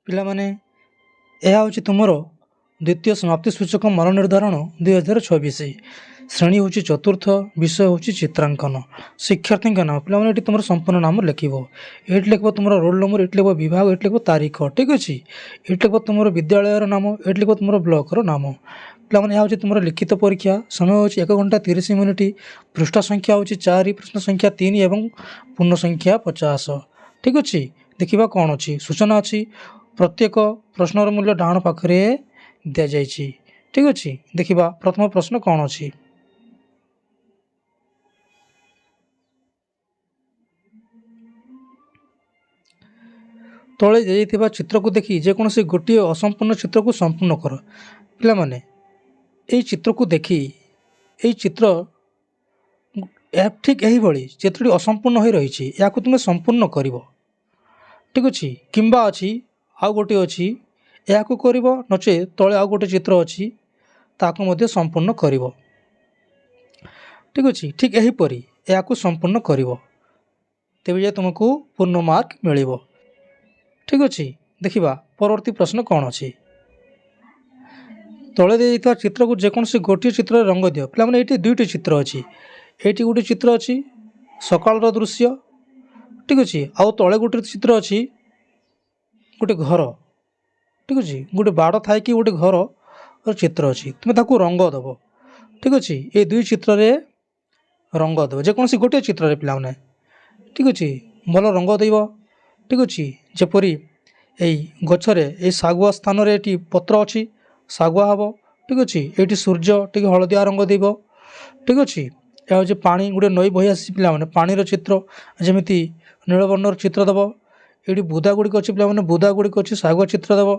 ପିଲାମାନେ ଏହା ହେଉଛି ତୁମର ଦ୍ୱିତୀୟ ସମାପ୍ତି ସୂଚକ ମାନ ନିର୍ଦ୍ଧାରଣ 2024। ଶ୍ରେଣୀ ହେଉଛି ଚତୁର୍ଥ, ବିଷୟ ହେଉଛି ଚିତ୍ରାଙ୍କନ। ଶିକ୍ଷାର୍ଥୀଙ୍କ ନାମ ପିଲାମାନେ ଏଠି ତୁମର ସମ୍ପୂର୍ଣ୍ଣ ନାମ ଲେଖିବ। ଏଠି ଲେଖିବ ତୁମର ରୋଲ୍ ନମ୍ବର, ଏଠି ଲେଖିବ ବିଭାଗ, ଏଠି ଲେଖିବ ତାରିଖ। ଠିକ୍ ଅଛି। ଏଠି ଲେଖିବ ତୁମର ବିଦ୍ୟାଳୟର ନାମ, ଏଠି ଲେଖିବ ତୁମର ବ୍ଲକର ନାମ। ପିଲାମାନେ ଏହା ହେଉଛି ତୁମର ଲିଖିତ ପରୀକ୍ଷା। ସମୟ ହେଉଛି 1 ଘଣ୍ଟା 30 ମିନିଟ୍। ପୃଷ୍ଠ ସଂଖ୍ୟା ହେଉଛି 4, ପ୍ରଶ୍ନ ସଂଖ୍ୟା 3 ଏବଂ ପୂର୍ଣ୍ଣ ସଂଖ୍ୟା 50। ଠିକ୍ ଅଛି। ଦେଖିବା କ'ଣ ଅଛି। ସୂଚନା ଅଛି। ପ୍ରତ୍ୟେକ ପ୍ରଶ୍ନର ମୂଲ୍ୟ ଡାହାଣ ପାଖରେ ଦିଆଯାଇଛି। ଠିକ୍ ଅଛି। ଦେଖିବା ପ୍ରଥମ ପ୍ରଶ୍ନ କ'ଣ ଅଛି। ତଳେ ଦିଆଯାଇଥିବା ଚିତ୍ରକୁ ଦେଖି ଯେକୌଣସି ଗୋଟିଏ ଅସମ୍ପୂର୍ଣ୍ଣ ଚିତ୍ରକୁ ସମ୍ପୂର୍ଣ୍ଣ କର। ପିଲାମାନେ ଏହି ଚିତ୍ରକୁ ଦେଖି ଏହି ଚିତ୍ର ଠିକ୍ ଏହିଭଳି ଚିତ୍ରଟି ଅସମ୍ପୂର୍ଣ୍ଣ ହୋଇ ରହିଛି, ଏହାକୁ ତୁମେ ସମ୍ପୂର୍ଣ୍ଣ କରିବ। ଠିକ୍ ଅଛି। କିମ୍ବା ଅଛି ଆଉ ଗୋଟିଏ ଅଛି, ଏହାକୁ କରିବ, ନଚେତ୍ ତଳେ ଆଉ ଗୋଟେ ଚିତ୍ର ଅଛି ତାକୁ ମଧ୍ୟ ସମ୍ପୂର୍ଣ୍ଣ କରିବ। ଠିକ୍ ଅଛି। ଠିକ୍ ଏହିପରି ଏହାକୁ ସମ୍ପୂର୍ଣ୍ଣ କରିବ, ତେବେ ଯାଇ ତୁମକୁ ପୂର୍ଣ୍ଣ ମାର୍କ ମିଳିବ। ଠିକ୍ ଅଛି। ଦେଖିବା ପରବର୍ତ୍ତୀ ପ୍ରଶ୍ନ କ'ଣ ଅଛି। ତଳେ ଦିଆଯାଇଥିବା ଚିତ୍ରକୁ ଯେକୌଣସି ଗୋଟିଏ ଚିତ୍ରରେ ରଙ୍ଗ ଦିଅ। ପିଲାମାନେ ଏଇଠି ଦୁଇଟି ଚିତ୍ର ଅଛି। ଏଇଠି ଗୋଟିଏ ଚିତ୍ର ଅଛି ସକାଳର ଦୃଶ୍ୟ। ଠିକ୍ ଅଛି। ଆଉ ତଳେ ଗୋଟେ ଚିତ୍ର ଅଛି ଗୋଟେ ଘର। ଠିକ୍ ଅଛି। ଗୋଟେ ବାଡ଼ ଥାଇକି ଗୋଟେ ଘରର ଚିତ୍ର ଅଛି। ତୁମେ ତାକୁ ରଙ୍ଗ ଦେବ। ଠିକ୍ ଅଛି। ଏ ଦୁଇ ଚିତ୍ରରେ ରଙ୍ଗ ଦେବ, ଯେକୌଣସି ଗୋଟିଏ ଚିତ୍ରରେ ପିଲାମାନେ। ଠିକ୍ ଅଛି। ଭଲ ରଙ୍ଗ ଦେବ। ଠିକ୍ ଅଛି। ଯେପରି ଏଇ ଗଛରେ ଏଇ ଶାଗୁଆ ସ୍ଥାନରେ ଏଠି ପତ୍ର ଅଛି, ଶାଗୁଆ ହେବ। ଠିକ୍ ଅଛି। ଏଇଠି ସୂର୍ଯ୍ୟ ଟିକେ ହଳଦିଆ ରଙ୍ଗ ଦେବ। ଠିକ୍ ଅଛି। ଏହା ହେଉଛି ପାଣି, ଗୋଟେ ନଈ ବହି ଆସିଛି ପିଲାମାନେ, ପାଣିର ଚିତ୍ର ଯେମିତି ନୀଳବର୍ଣ୍ଣର ଚିତ୍ର ଦେବ। ଏଇଠି ବୁଦା ଗୁଡ଼ିକ ଅଛି ପିଲାମାନେ, ବୁଦା ଗୁଡ଼ିକ ଅଛି, ଶାଗୁଆ ଚିତ୍ର ଦେବ।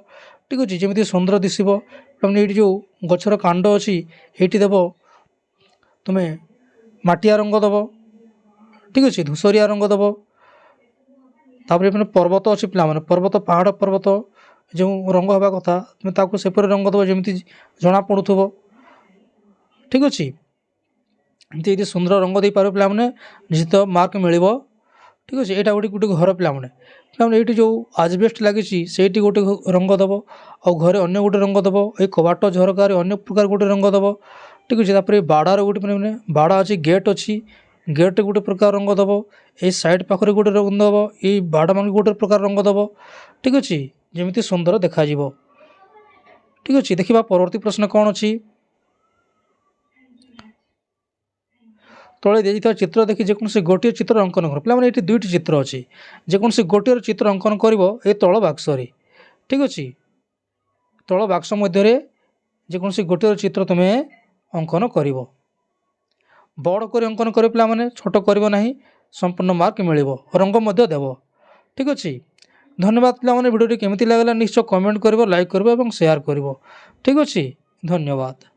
ଠିକ୍ ଅଛି। ଯେମିତି ସୁନ୍ଦର ଦିଶିବ। ପିଲାମାନେ ଏଇଠି ଯେଉଁ ଗଛର କାଣ୍ଡ ଅଛି ଏଇଠି ଦେବ ତୁମେ ମାଟିଆ ରଙ୍ଗ ଦେବ। ଠିକ୍ ଅଛି। ଧୂସରିଆ ରଙ୍ଗ ଦେବ। ତାପରେ ମାନେ ପର୍ବତ ଅଛି ପିଲାମାନେ, ପର୍ବତ, ପାହାଡ଼ ପର୍ବତ ଯେଉଁ ରଙ୍ଗ ହେବା କଥା ତୁମେ ତାକୁ ସେପରି ରଙ୍ଗ ଦେବ ଯେମିତି ଜଣାପଡ଼ୁଥିବ। ଠିକ୍ ଅଛି। ଏମିତି ଏଠି ସୁନ୍ଦର ରଙ୍ଗ ଦେଇପାରିବ ପିଲାମାନେ, ନିଶ୍ଚିତ ମାର୍କ ମିଳିବ। ଠିକ୍ ଅଛି। ଏଇଟା ଗୋଟେ ଘର ପିଲାମାନେ। ପିଲାମାନେ ଏଇଠି ଯେଉଁ ଆଜବେଷ୍ଟ ଲାଗିଛି ସେଇଠି ଗୋଟେ ରଙ୍ଗ ଦେବ, ଆଉ ଘରେ ଅନ୍ୟ ଗୋଟେ ରଙ୍ଗ ଦେବ, ଏଇ କବାଟ ଝରକାରେ ଅନ୍ୟ ପ୍ରକାର ଗୋଟେ ରଙ୍ଗ ଦେବ। ଠିକ୍ ଅଛି। ତାପରେ ବାଡ଼ାର ଗୋଟେ ମାନେ ବାଡ଼ା ଅଛି, ଗେଟ୍ ଅଛି, ଗେଟ୍ରେ ଗୋଟେ ପ୍ରକାର ରଙ୍ଗ ଦେବ। ଏଇ ସାଇଡ଼୍ ପାଖରେ ଗୋଟେ ରଙ୍ଗ ଦେବ, ଏଇ ବାଡ଼ମାନଙ୍କୁ ଗୋଟେ ପ୍ରକାର ରଙ୍ଗ ଦେବ। ଠିକ୍ ଅଛି। ଯେମିତି ସୁନ୍ଦର ଦେଖାଯିବ। ଠିକ୍ ଅଛି। ଦେଖିବା ପରବର୍ତ୍ତୀ ପ୍ରଶ୍ନ କ'ଣ ଅଛି। ତଳେ ଦିଆଯାଇଥିବା ଚିତ୍ର ଦେଖି ଯେକୌଣସି ଗୋଟିଏ ଚିତ୍ର ଅଙ୍କନ କର। ପିଲାମାନେ ଏଠି ଦୁଇଟି ଚିତ୍ର ଅଛି, ଯେକୌଣସି ଗୋଟିଏ ଚିତ୍ର ଅଙ୍କନ କରିବ ଏଇ ତଳ ବାକ୍ସରେ। ଠିକ୍ ଅଛି। ତଳ ବାକ୍ସ ମଧ୍ୟରେ ଯେକୌଣସି ଗୋଟିଏ ଚିତ୍ର ତୁମେ ଅଙ୍କନ କରିବ। ବଡ଼ କରି ଅଙ୍କନ କରିବ ପିଲାମାନେ, ଛୋଟ କରିବ ନାହିଁ, ସମ୍ପୂର୍ଣ୍ଣ ମାର୍କ ମିଳିବ। ରଙ୍ଗ ମଧ୍ୟ ଦେବ। ଠିକ୍ ଅଛି। ଧନ୍ୟବାଦ ପିଲାମାନେ। ଭିଡ଼ିଓଟି କେମିତି ଲାଗିଲା ନିଶ୍ଚୟ କମେଣ୍ଟ କରିବ, ଲାଇକ୍ କରିବ ଏବଂ ସେୟାର କରିବ। ଠିକ୍ ଅଛି। ଧନ୍ୟବାଦ।